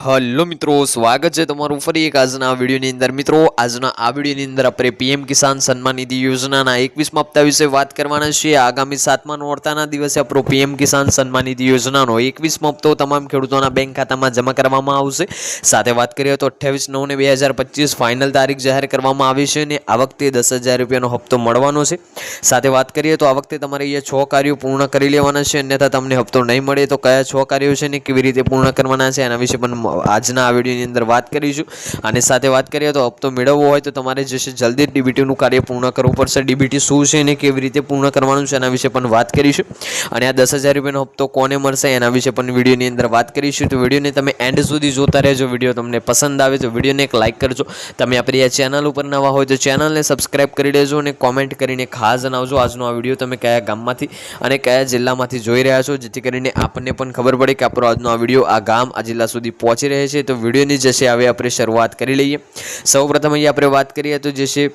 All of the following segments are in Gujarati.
હલો મિત્રો, સ્વાગત છે તમારું ફરી એક આજના વિડીયોની અંદર। મિત્રો, આજના આ વિડીયોની અંદર આપણે પીએમ કિસાન સન્માન નિધિ યોજનાના 21મા હપ્તા વિશે વાત કરવાના છીએ। આગામી 7મા નોરતાના દિવસે આપણો પીએમ કિસાન સન્માન નિધિ યોજનાનો 21મો હપ્તો તમામ ખેડૂતોના બેંક ખાતામાં જમા કરવામાં આવશે। સાથે વાત કરીએ તો 28/9/2025 ફાઇનલ તારીખ જાહેર કરવામાં આવી છે અને આ વખતે 10,000 રૂપિયાનો હપ્તો મળવાનો છે। સાથે વાત કરીએ તો આ વખતે તમારે અહીંયા 6 કાર્યો પૂર્ણ કરી લેવાના છે, અન્યથા તમને હપ્તો નહીં મળે તો કયા 6 કાર્યો છે ને કેવી રીતે પૂર્ણ કરવાના છે એના વિશે પણ આજના આ વિડીયોની અંદર વાત કરીશું। અને સાથે વાત કરીએ તો હપ્તો મેળવવો હોય તો તમારે જે છે જલ્દી ડીબીટીનું કાર્ય પૂર્ણ કરવું પડશે। ડીબીટી શું છે અને કેવી રીતે પૂર્ણ કરવાનું છે એના વિશે પણ વાત કરીશું। અને આ 10,000 રૂપિયાનો હપ્તો કોને મળશે એના વિશે પણ વિડીયોની અંદર વાત કરીશું। તો વિડીયોને તમે એન્ડ સુધી જોતા રહેજો। વિડીયો તમને પસંદ આવે તો વિડીયોને એક લાઇક કરજો। તમે આપણી આ ચેનલ ઉપર નવા હોય તો ચેનલને સબસ્ક્રાઇબ કરી લેજો અને કોમેન્ટ કરીને ખાસ જણાવજો આજનો આ વિડીયો તમે કયા ગામમાંથી અને કયા જિલ્લામાંથી જોઈ રહ્યા છો, જેથી કરીને આપણને પણ ખબર પડે કે આપણો આજનો આ વિડીયો આ ગામ આ જિલ્લા સુધી પહોંચી રહે છે। तो वीडियो ની जैसे હવે આપણે શરૂઆત કરી લઈએ। સૌપ્રથમ અહીં આપણે વાત કરીએ તો જે છે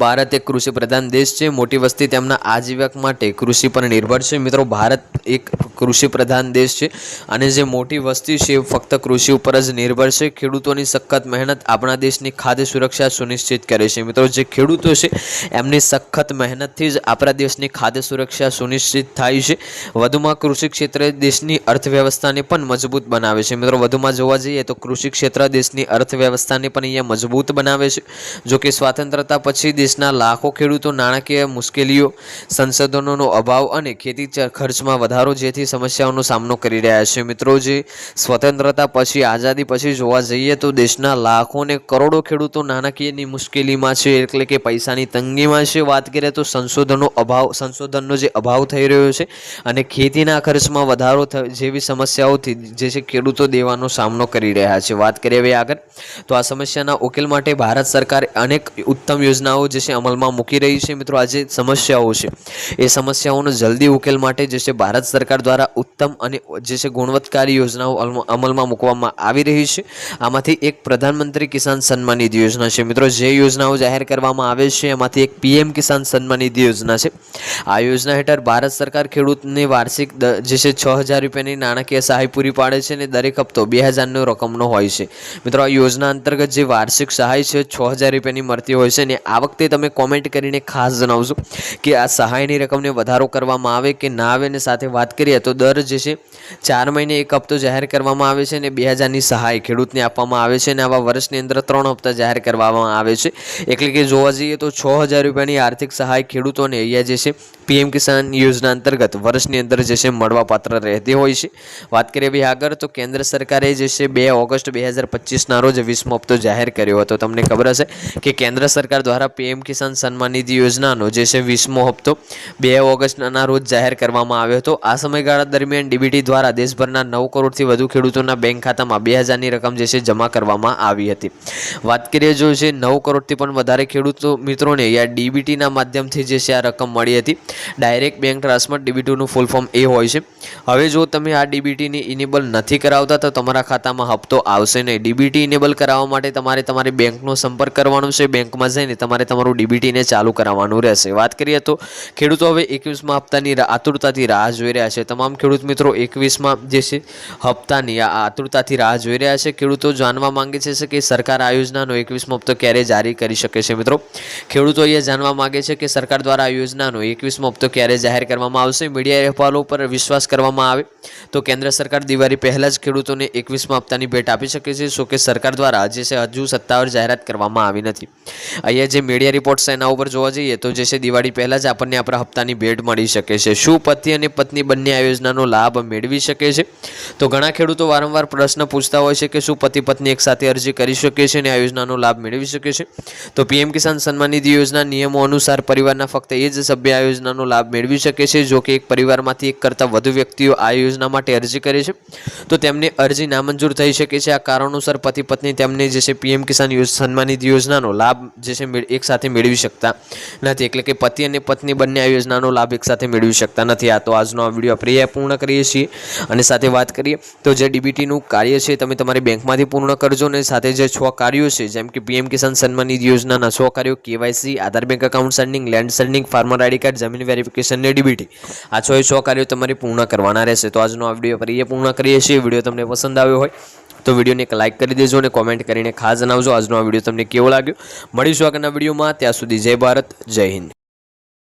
भारत एक कृषि प्रधान देश है। मोटी वस्ती तेमना आजीविका माटे कृषि पर निर्भर है। मित्रों, भारत एक कृषि प्रधान देश है અને જે મોટી વસ્તી છે ફક્ત કૃષિ ઉપર જ નિર્ભર છે। ખેડૂતોની સખત મહેનત આપણા દેશની ખાદ્ય સુરક્ષા સુનિશ્ચિત કરે છે। મિત્રો, જે ખેડૂતો છે એમની સખત મહેનતથી જ આપણા દેશની ખાદ્ય સુરક્ષા સુનિશ્ચિત થાય છે। વધુમાં કૃષિ ક્ષેત્રે દેશની અર્થવ્યવસ્થાને પણ મજબૂત બનાવે છે। મિત્રો, વધુમાં જોવા જઈએ તો કૃષિ ક્ષેત્ર દેશની અર્થવ્યવસ્થાને પણ અહીંયા મજબૂત બનાવે છે। જો કે સ્વાતંત્રતા પછી દેશના લાખો ખેડૂતો નાણાકીય મુશ્કેલીઓ, સંસાધનોનો અભાવ અને ખેતી ખર્ચમાં વધારો જેથી સમસ્યાઓનો સામનો કરી રહ્યા છે। મિત્રો, જે સ્વતંત્રતા પછી આઝાદી પછી જોવા જઈએ તો દેશના લાખો ને કરોડો ખેડૂતો નાણાકીયની મુશ્કેલીમાં છે, એટલે કે પૈસાની તંગીમાં છે। વાત કરીએ તો સંશોધનનો જે અભાવ થઈ રહ્યો છે અને ખેતીના ખર્ચમાં વધારો જેવી સમસ્યાઓથી જે છે ખેડૂતો દેવાનો સામનો કરી રહ્યા છે। વાત કરીએ હવે આગળ તો આ સમસ્યાના ઉકેલ માટે ભારત સરકાર અનેક ઉત્તમ યોજનાઓ જે છે અમલમાં મૂકી રહી છે। મિત્રો, આ જે સમસ્યાઓ છે એ સમસ્યાઓનો જલ્દી ઉકેલ માટે જે છે ભારત સરકાર દ્વારા ઉત્તમ અને જે છે ગુણવત્તાકારી યોજનાઓ અમલમાં મૂકવામાં આવી રહી છે। આમાંથી એક પ્રધાનમંત્રી કિસાન સન્માન નિધિ યોજના છે। મિત્રો, જે યોજનાઓ જાહેર કરવામાં આવે છે એમાંથી એક પીએમ કિસાન સન્માન નિધિ યોજના છે। આ યોજના હેઠળ ભારત સરકાર ખેડૂતને વાર્ષિક જે છે 6,000 રૂપિયાની નાણાકીય સહાય પૂરી પાડે છે અને દરેક હપ્તો 2,000 રકમનો હોય છે। મિત્રો, આ યોજના અંતર્ગત જે વાર્ષિક સહાય છે 6,000 રૂપિયાની મળતી હોય છે અને આ વખતે તમે કોમેન્ટ કરીને ખાસ જણાવજો કે આ સહાયની રકમને વધારો કરવામાં આવે કે ના આવે। અને સાથે વાત કરીએ તો દર જે છે 4 મહિને એક હપ્તો જાહેર કરવામાં આવે છે અને 2,000ની સહાય ખેડૂતને આપવામાં આવે છે અને આવા વર્ષની અંદર 3 હપ્તા જાહેર કરવામાં આવે છે। એટલે કે જોવા જઈએ તો 6,000 રૂપિયાની આર્થિક સહાય ખેડૂતોને અહીંયા જે છે પીએમ કિસાન યોજના અંતર્ગત વર્ષની અંદર જે છે મળવાપાત્ર રહેતી હોય છે। વાત કરીએ હવે આગળ તો કેન્દ્ર સરકારે જે છે 2 ઓગસ્ટ 2025ના રોજ 20મો હપ્તો જાહેર કર્યો હતો। તમને ખબર હશે કે કેન્દ્ર સરકાર દ્વારા પીએમ કિસાન સન્માન નિધિ યોજનાનો જે છે 20મો હપ્તો 2 ઓગસ્ટના રોજ જાહેર કરવામાં આવ્યો હતો। આ સમયગાળા દરમિયાન ડીબીટી દ્વારા દેશભરના 9 કરોડથી વધુ ખેડૂતોના બેંક ખાતામાં 2,000ની રકમ જે છે જમા કરવામાં આવી હતી। વાત કરીએ જો છે 9 કરોડથી પણ વધારે ખેડૂતો મિત્રોને યા ડીબીટીના માધ્યમથી જે છે આ રકમ મળી હતી। ડાયરેક્ટ બેંક ટ્રાન્સફર ડીબીટીનું ફૂલ ફોર્મ એ હોય છે। હવે જો તમે આ ડીબીટીની ઇનેબલ નથી કરાવતા તો તમારા ખાતામાં હપ્તો આવશે નહીં। ડીબીટી ઇનેબલ કરાવવા માટે તમારે તમારી બેંકનો સંપર્ક કરવાનો છે। બેંકમાં જઈને તમારે તમારું ડીબીટીને ચાલુ કરાવવાનું રહેશે। વાત કરીએ તો ખેડૂતો હવે 21મા હપ્તાની આતુરતાથી રાહ જોઈ રહ્યા છે। તમામ ખેડૂત મિત્રો 21મા જે છે હપ્તાની આતુરતાથી રાહ જોઈ રહ્યા છે। ખેડૂતો જાણવા માંગે છે કે સરકાર આ યોજનાનો 21મો હપ્તો ક્યારે જારી કરી શકે છે। મિત્રો, ખેડૂતો અહીંયા જાણવા માંગે છે કે સરકાર દ્વારા આ યોજનાનો 21મો હપ્તો ક્યારે જાહેર કરવામાં આવશે। મીડિયા અહેવાલો પર વિશ્વાસ કરવામાં આવે તો કેન્દ્ર સરકાર દિવાળી પહેલા જ ખેડૂતોને 21મા હપ્તાની ભેટ આપી શકે છે। જો કે સરકાર દ્વારા જે છે હજુ સત્તાવાર જાહેરાત કરવામાં આવી નથી। અહીંયા જે મીડિયા રિપોર્ટ્સ એના ઉપર જોવા જઈએ તો જે છે દિવાળી પહેલા જ આપણને આપણા હપ્તાની ભેટ મળી શકે છે। શું પતિ અને પત્ની બંને આ યોજનાનો લાભ મેળવી શકે છે? તો ઘણા ખેડૂતો વારંવાર પ્રશ્ન પૂછતા હોય છે કે શું પતિ પત્ની એકસાથે અરજી કરી શકે છે અને આ યોજનાનો લાભ મેળવી શકે છે? તો પીએમ કિસાન સન્માન નિધિ યોજના નિયમો અનુસાર પરિવારના ફક્ત એ જ સભ્ય આ યોજનાનો લાભ મેળવી શકે છે। જો કે એક પરિવારમાંથી એક કરતાં વધુ વ્યક્તિઓ આ યોજના માટે અરજી કરે છે તો તેમને અરજી નામંજૂર થઈ શકે છે। આ કારણોસર પતિ પત્ની તેમને જે છે પીએમ કિસાન સન્માન નિધિ યોજનાનો લાભ જે છે એક સાથે મેળવી શકતા નથી। એટલે કે પતિ અને પત્ની બંને આ યોજનાનો લાભ એક સાથે મેળવી શકતા નથી। આ તો આજનો આ વિડીયો આપણે પૂર્ણ કરીએ છીએ। અને સાથે વાત કરીએ તો જે ડીબીટીનું કાર્ય છે તમે તમારી બેંકમાંથી પૂર્ણ કરજો અને સાથે જે 6 કાર્યો છે જેમ કે પીએમ કિસાન સન્માન નિધિ યોજનાના 6 કાર્યો KYC, Aadhaar bank account seeding, land seeding, farmer ID card, જમીન વેરિફિકેશન ને ડીબીટી આ 6 કાર્યો તમારે પૂર્ણ કરવાના રહેશે। તો આજનો આ વિડીયો આપણે પૂર્ણ કરીએ છીએ। વિડીયો તમને પસંદ આવ્યો હોય તો વિડીયોને એક લાઇક કરી દેજો અને કોમેન્ટ કરીને ખાસ જણાવજો આજનો આ વિડીયો તમને કેવો લાગ્યો. મળીશું આગળના વિડીયોમાં. ત્યાં સુધી જય ભારત, જય હિન્દ.